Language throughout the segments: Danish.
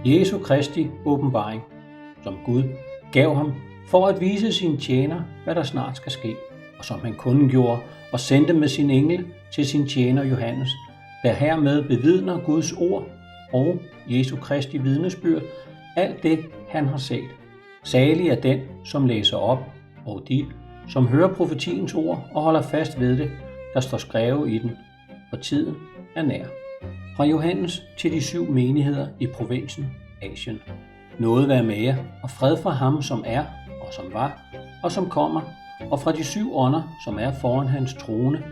Jesu Kristi åbenbaring, som Gud gav ham for at vise sin tjener, hvad der snart skal ske, og som han kundgjorde og sendte med sin engel til sin tjener Johannes, der hermed bevidner Guds ord og Jesu Kristi vidnesbyrd, alt det han har set. Salig er den, som læser op, og de, som hører profetiens ord og holder fast ved det, der står skrevet i den, for tiden er nær. Fra Johannes til de 7 menigheder i provinsen Asien. Nåde være med jer, og fred fra ham, som er, og som var, og som kommer, og fra de 7 ånder, som er foran hans trone,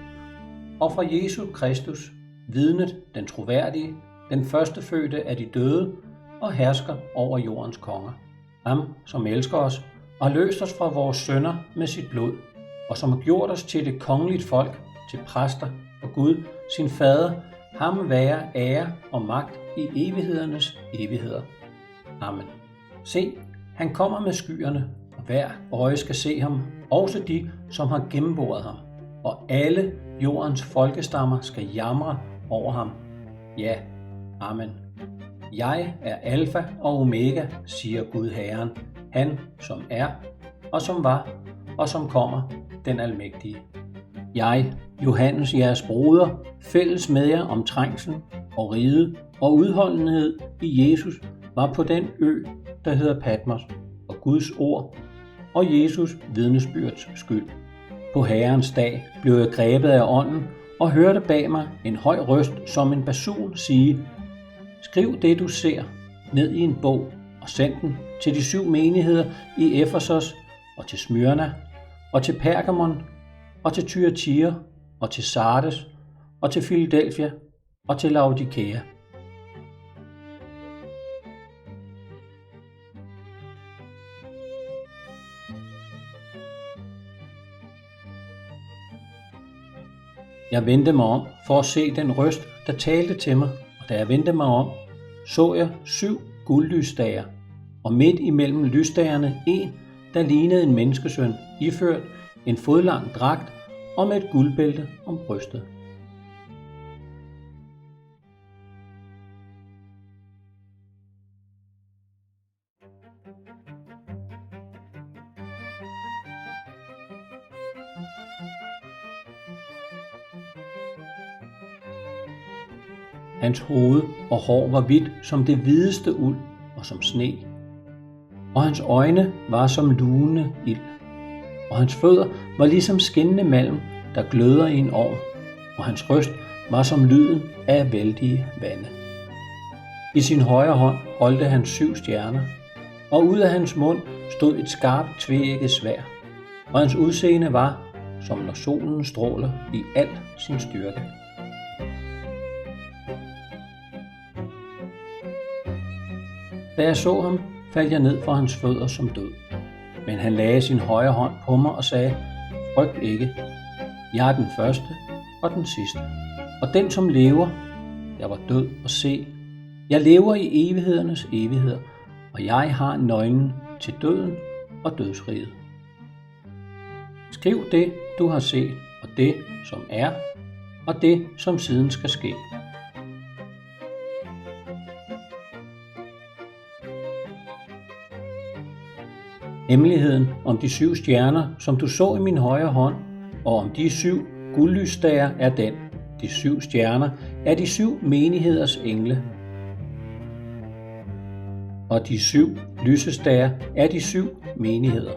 og fra Jesus Kristus, vidnet, den troværdige, den førstefødte af de døde, og hersker over jordens konger. Ham, som elsker os, og har løst os fra vores synder med sit blod, og som har gjort os til et kongeligt folk, til præster og Gud, sin fader, ham være ære og magt i evighedernes evigheder. Amen. Se, han kommer med skyerne, og hver øje skal se ham, også de, som har gennemboret ham, og alle jordens folkestammer skal jamre over ham. Ja, amen. Jeg er alfa og omega, siger Gud Herren, han som er, og som var, og som kommer, den almægtige. Jeg, Johannes, jeres broder, fælles med jer om trængslen og riget og udholdenhed i Jesus, var på den ø, der hedder Patmos, og Guds ord og Jesus vidnesbyrds skyld. På Herrens dag blev jeg grebet af ånden og hørte bag mig en høj røst som en basun sige: Skriv det du ser ned i en bog og send den til de 7 menigheder i Efesos og til Smyrna og til Pergamon og til Thyatira og til Sardes og til Philadelphia og til Laodikea. Jeg vendte mig om for at se den røst, der talte til mig, og da jeg vendte mig om, så jeg 7 guldlysstager, og midt imellem lysstagerne en, der lignede en menneskesøn, iført en fodlang dragt og med et guldbælte om brystet. Hans hoved og hår var hvidt som det hvideste uld og som sne, og hans øjne var som lugende ild, og hans fødder var ligesom skinnende malm, der gløder i en ovn, og hans røst var som lyden af vældige vande. I sin højre hånd holdte han 7 stjerner, og ud af hans mund stod et skarpt tveægget sværd, og hans udseende var, som når solen stråler i al sin styrke. Da jeg så ham, faldt jeg ned for hans fødder som død. Men han lagde sin højre hånd på mig og sagde: Frygt ikke, jeg er den første og den sidste, og den som lever. Jeg var død, og se, jeg lever i evighedernes evigheder, og jeg har nøglen til døden og dødsriget. Skriv det, du har set, og det, som er, og det, som siden skal ske. Hemmeligheden om de 7 stjerner, som du så i min højre hånd, og om de 7 guldlysstager er den. De 7 stjerner er de 7 menigheders engle, og de 7 lysestager er de 7 menigheder.